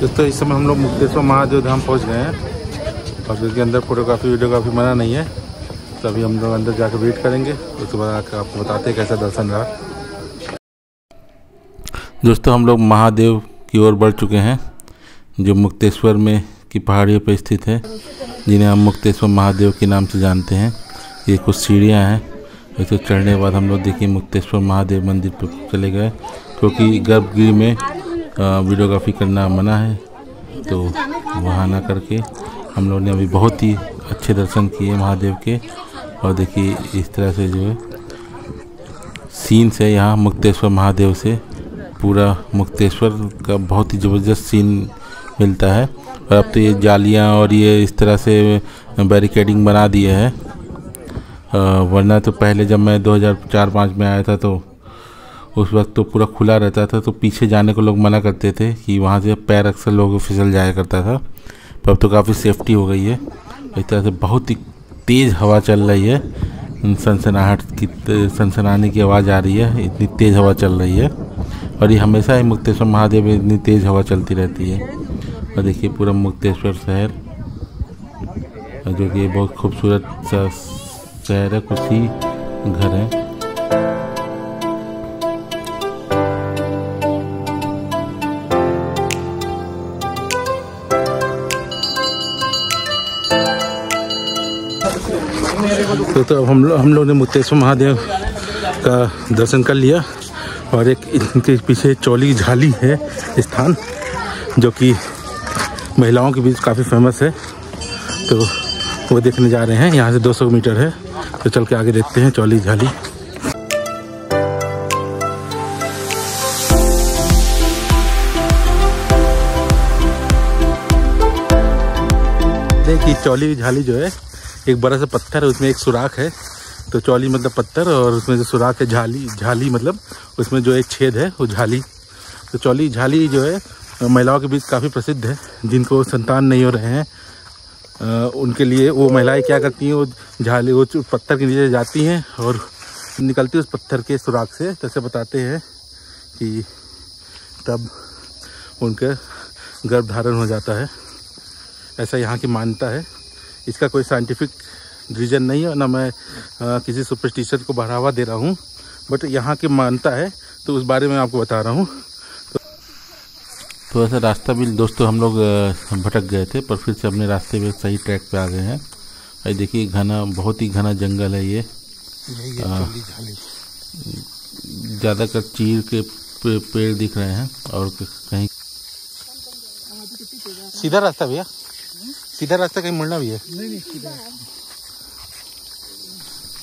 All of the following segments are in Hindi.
दोस्तों इस समय हम लोग मुक्तेश्वर महादेव धाम पहुंच गए हैं और इसके अंदर फोटोग्राफी वीडियोग्राफी मना नहीं है, तो अभी हम लोग अंदर जाकर वेट करेंगे, उसके बाद आकर आपको बताते हैं कैसा दर्शन रहा। दोस्तों हम लोग महादेव की ओर बढ़ चुके हैं, जो मुक्तेश्वर में की पहाड़ियों पर स्थित है, जिन्हें हम मुक्तेश्वर महादेव के नाम से जानते हैं। ये कुछ सीढ़ियाँ हैं, इसे चढ़ने के बाद हम लोग देखिए मुक्तेश्वर महादेव मंदिर पर चले गए, क्योंकि गर्भगृह में वीडियोग्राफी करना मना है, तो वहाँ ना करके हम लोग ने अभी बहुत ही अच्छे दर्शन किए महादेव के। और देखिए इस तरह से जो है सीन से यहाँ मुक्तेश्वर महादेव से पूरा मुक्तेश्वर का बहुत ही ज़बरदस्त सीन मिलता है। और अब तो ये जालियाँ और ये इस तरह से बैरिकेडिंग बना दिए है, वरना तो पहले जब मैं 2004-05 में आया था तो उस वक्त तो पूरा खुला रहता था, तो पीछे जाने को लोग मना करते थे कि वहाँ से पैर अक्सर लोग फिसल जाया करता था। पर अब तो काफ़ी सेफ्टी हो गई है। इस तरह से बहुत ही तेज़ हवा चल रही है, सनसनाहट की सनसनाने की आवाज़ आ रही है, इतनी तेज़ हवा चल रही है। और ये हमेशा ही मुक्तेश्वर महादेव में इतनी तेज़ हवा चलती रहती है। और देखिए पूरा मुक्तेश्वर शहर, जो कि बहुत खूबसूरत सा शहर है, कुछ ही घर हैं। तो अब हम लोग ने मुक्तेश्वर महादेव का दर्शन कर लिया, और एक इनके पीछे चौली झाली है स्थान, जो कि महिलाओं के बीच काफ़ी फेमस है, तो वो देखने जा रहे हैं। यहाँ से 200 मीटर है, तो चल के आगे देखते हैं चौली झाली। देखिए चौली झाली जो है एक बड़ा सा पत्थर है, उसमें एक सुराख है, तो चौली मतलब पत्थर और उसमें जो सुराख है झाली मतलब उसमें जो एक छेद है वो झाली। तो चौली झाली जो है महिलाओं के बीच काफ़ी प्रसिद्ध है। जिनको संतान नहीं हो रहे हैं उनके लिए वो महिलाएं क्या करती हैं, वो पत्थर के नीचे जाती हैं और निकलती है उस पत्थर के सुराख से, जैसे बताते हैं कि तब उनका गर्भधारण हो जाता है। ऐसा यहाँ की मान्यता है। इसका कोई साइंटिफिक रीज़न नहीं है, ना मैं किसी सुपरस्टिशन को बढ़ावा दे रहा हूँ, बट यहाँ की मान्यता है, तो उस बारे में आपको बता रहा हूँ। तो ऐसा रास्ता भी दोस्तों हम लोग भटक गए थे, पर फिर से अपने रास्ते में सही ट्रैक पे आ गए हैं। और देखिए घना, बहुत ही घना जंगल है ये, ज़्यादातर चीड़ के पेड़ दिख रहे हैं, और कहीं सीधा रास्ता भैया, सीधा रास्ता कहीं मुड़ना भी है? नहीं सीधा।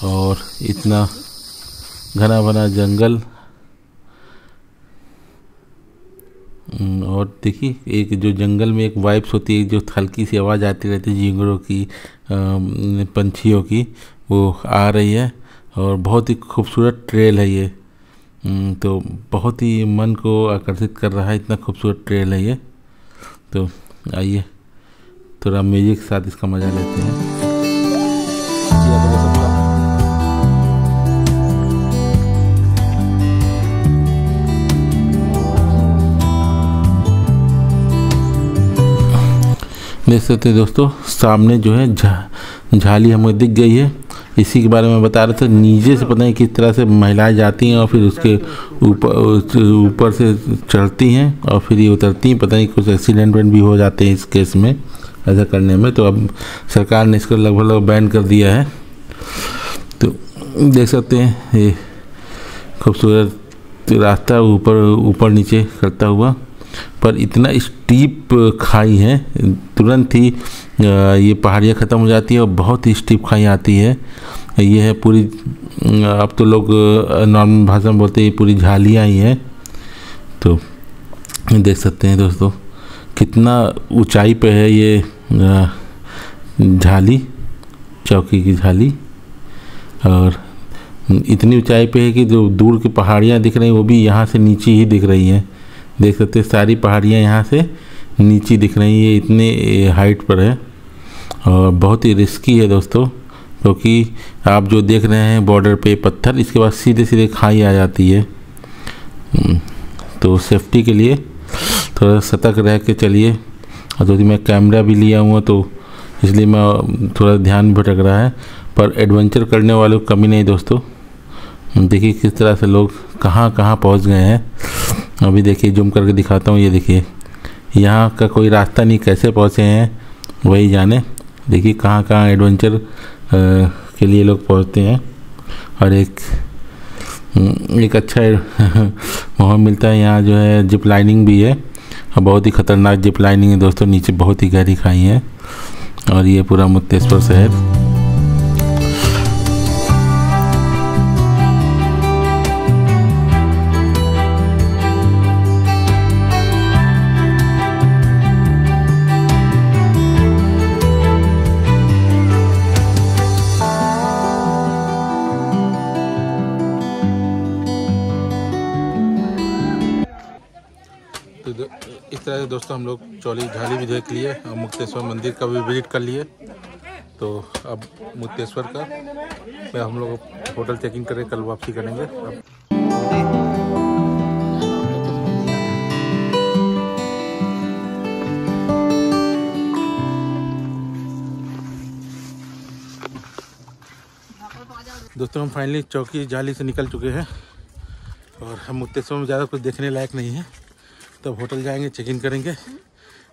और इतना घना भरा जंगल, और देखिए एक जो जंगल में एक वाइब्स होती है, जो हल्की सी आवाज़ आती रहती है झींगरों की, पंछियों की, वो आ रही है। और बहुत ही खूबसूरत ट्रेल है ये, तो बहुत ही मन को आकर्षित कर रहा है, इतना खूबसूरत ट्रेल है ये। तो आइए थोड़ा म्यूजिक के साथ इसका मज़ा लेते हैं। देख सकते हैं दोस्तों सामने जो है झाली हमें दिख गई है। इसी के बारे में बता रहे थे, नीचे से पता नहीं किस तरह से महिलाएं जाती हैं और फिर उसके ऊपर से चढ़ती हैं और फिर ये उतरती हैं। पता नहीं कुछ एक्सीडेंट भी हो जाते हैं इस केस में, ऐसा करने में। तो अब सरकार ने इसको लगभग बैन कर दिया है। तो देख सकते हैं ये खूबसूरत रास्ता ऊपर नीचे करता हुआ, पर इतना स्टीप खाई है, तुरंत ही ये पहाड़ियाँ ख़त्म हो जाती है और बहुत ही स्टीप खाई आती है। ये है पूरी, अब तो लोग नॉर्मल भाषा में बोलते हैं ये पूरी झालियाँ ही हैं। तो देख सकते हैं दोस्तों कितना ऊंचाई पे है ये झाली, चौकी की झाली, और इतनी ऊंचाई पे है कि जो दूर की पहाड़ियाँ दिख रही हैं वो भी यहाँ से नीचे ही दिख रही हैं। देख सकते हैं सारी पहाड़ियाँ यहाँ से नीचे दिख रही हैं, ये इतने हाइट पर है। और बहुत ही रिस्की है दोस्तों, क्योंकि आप जो देख रहे हैं बॉर्डर पे पत्थर, इसके बाद सीधे सीधे खाई आ जाती है। तो सेफ्टी के लिए थोड़ा सतर्क रह के चलिए। और तो मैं कैमरा भी लिया हुआ तो इसलिए मैं थोड़ा ध्यान भटक रहा है, पर एडवेंचर करने वालों को कमी नहीं दोस्तों। देखिए किस तरह से लोग कहाँ कहाँ पहुँच गए हैं। अभी देखिए जूम करके दिखाता हूँ, ये देखिए यहाँ का कोई रास्ता नहीं, कैसे पहुँचे हैं वही जाने। देखिए कहाँ कहाँ एडवेंचर के लिए लोग पहुँचते हैं, और एक अच्छा माहौल मिलता है। यहाँ जो है जिप लाइनिंग भी है, और बहुत ही ख़तरनाक जिप लाइनिंग है दोस्तों, नीचे बहुत ही गहरी खाई है। और ये पूरा मुक्तेश्वर शहर। तो इस तरह से दोस्तों हम लोग चौली झाली भी देख लिए और मुक्तेश्वर मंदिर का भी विजिट कर लिए। तो अब मुक्तेश्वर का हम लोग होटल चेक इन करके कल वापसी करेंगे। दोस्तों हम फाइनली चौकी झाली से निकल चुके हैं, और हम मुक्तेश्वर में ज़्यादा कुछ देखने लायक नहीं है। तब तो होटल जाएंगे, चेक इन करेंगे,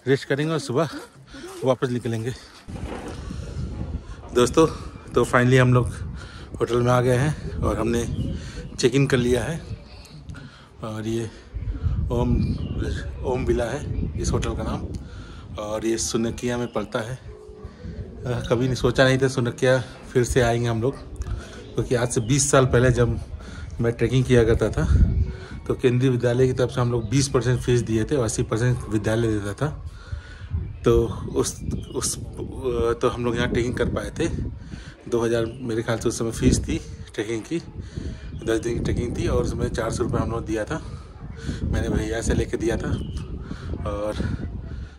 रेस्ट करेंगे और सुबह वापस निकलेंगे दोस्तों। तो फाइनली हम लोग होटल में आ गए हैं और हमने चेक इन कर लिया है। और ये ओम विला है इस होटल का नाम, और ये सुनकिया में पड़ता है। कभी नहीं सोचा नहीं था सुनकिया फिर से आएंगे हम लोग, क्योंकि आज से 20 साल पहले जब मैं ट्रैकिंग किया करता था तो केंद्रीय विद्यालय की तरफ से हम लोग 20% फीस दिए थे और 80% विद्यालय देता था। तो हम लोग यहाँ ट्रैकिंग कर पाए थे। 2000 मेरे ख्याल से उस समय फ़ीस थी ट्रैकिंग की, 10 दिन की ट्रैकिंग थी, और उसमें 400 रुपये हम लोग दिया था। मैंने भैया से लेके दिया था। और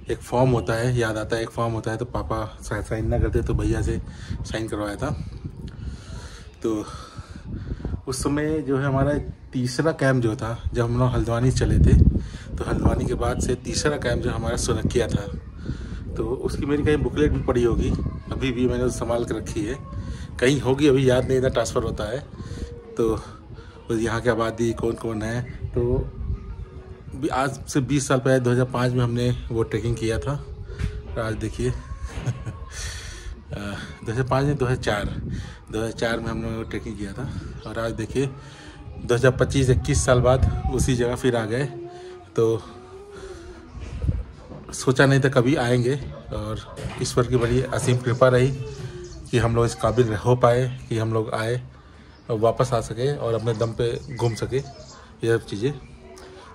एक फॉर्म होता है, याद आता है एक फॉर्म होता है, तो पापा शायद साइन ना करते तो भैया से साइन करवाया था। तो उस समय जो है हमारा तीसरा कैंप जो था, जब हम लोग हल्द्वानी चले थे, तो हल्द्वानी के बाद से तीसरा कैंप जो हमारा सुनकिया था। तो उसकी मेरी कहीं बुकलेट भी पड़ी होगी, अभी भी मैंने उसे संभाल कर रखी है, कहीं होगी, अभी याद नहीं था, ट्रांसफ़र होता है। तो यहाँ की आबादी कौन कौन है, तो आज से 20 साल पहले 2005 में हमने वो ट्रैकिंग किया था। आज देखिए 2005 में 2004 में हमने वो ट्रैकिंग किया था, और आज देखिए 2025-21 साल बाद उसी जगह फिर आ गए। तो सोचा नहीं था कभी आएंगे, और ईश्वर की बड़ी असीम कृपा रही कि हम लोग इस काबिल हो पाए कि हम लोग आए और वापस आ सके और अपने दम पे घूम सके ये सब चीज़ें।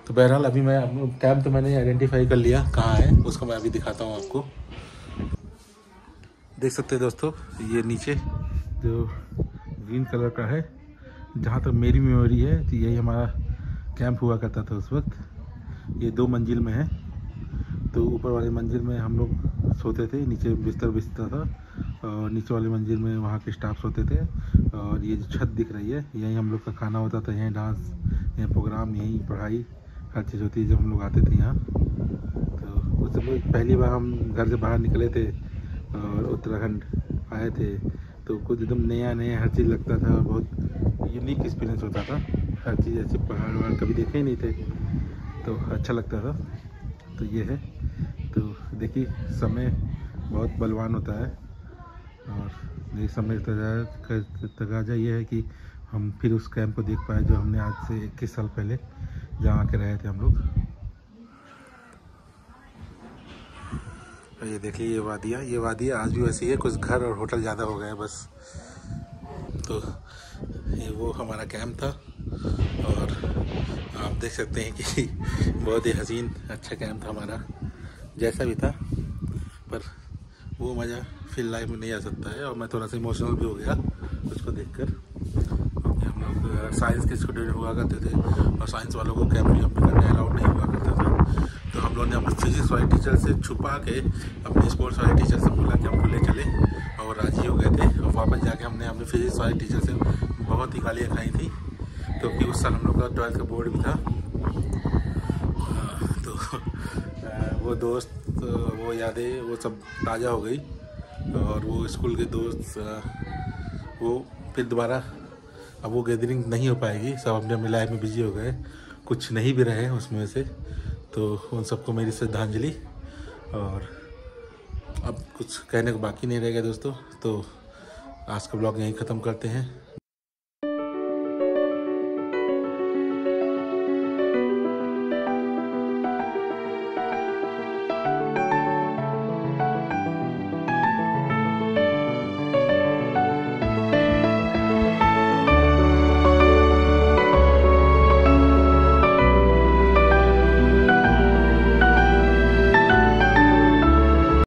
तो बहरहाल अभी मैं कैंप तो मैंने आइडेंटिफाई कर लिया कहाँ है, उसको मैं अभी दिखाता हूँ आपको। देख सकते हैं दोस्तों, ये नीचे जो ग्रीन कलर का है, जहाँ तक मेरी मेमोरी है तो यही हमारा कैंप हुआ करता था उस वक्त। ये 2 मंजिल में है, तो ऊपर वाले मंजिल में हम लोग सोते थे, नीचे बिस्तर बिस्तर था, और नीचे वाले मंजिल में वहाँ के स्टाफ सोते थे। और ये जो छत दिख रही है, यहीं हम लोग का खाना होता था, यहीं डांस, यहीं प्रोग्राम, यहीं पढ़ाई, हर चीज़ होती है जब हम लोग आते थे यहाँ। तो उस समय पहली बार हम घर से बाहर निकले थे और उत्तराखंड आए थे, तो कुछ एकदम नया नया हर चीज़ लगता था, बहुत यूनिक एक्सपीरियंस होता था। हर चीज़ ऐसे पहाड़ वहाड़ कभी देखे ही नहीं थे, तो अच्छा लगता था। तो ये है, तो देखिए समय बहुत बलवान होता है, और ये समय तकाजा ये है कि हम फिर उस कैंप को देख पाए जो हमने आज से 21 साल पहले जहाँ के रहे थे हम लोग। ये देखिए ये वादियाँ आज भी वैसी है, कुछ घर और होटल ज़्यादा हो गए बस। तो ये वो हमारा कैंप था, और आप देख सकते हैं कि बहुत ही हसीन अच्छा कैंप था हमारा, जैसा भी था, पर वो मज़ा फिर लाइफ में नहीं आ सकता है। और मैं थोड़ा सा इमोशनल भी हो गया उसको देखकर। हम लोग साइंस के स्टूडेंट हुआ करते थे, और साइंस वालों को कैंप में करने अलाउड नहीं हुआ करता था। तो हम लोगों ने अपने फिजिक्स वाले टीचर से छुपा के अपने स्पोर्ट्स वाले टीचर से बोला कि हमको ले चले, और राजी हो गए थे। और वापस जाके हमने अपने फिजिक्स वाले टीचर से बहुत ही गालियाँ खाई थी, क्योंकि उस साल हम लोग का 12th का बोर्ड भी था। तो वो दोस्त, वो यादें, वो सब ताज़ा हो गई। और वो स्कूल के दोस्त, वो फिर दोबारा अब वो गैदरिंग नहीं हो पाएगी। सब अपने अपनी लाइफ में बिजी हो गए, कुछ नहीं भी रहे उसमें से। तो उन सबको मेरी श्रद्धांजलि। और अब कुछ कहने को बाकी नहीं रह गया दोस्तों। तो आज का ब्लॉग यहीं ख़त्म करते हैं।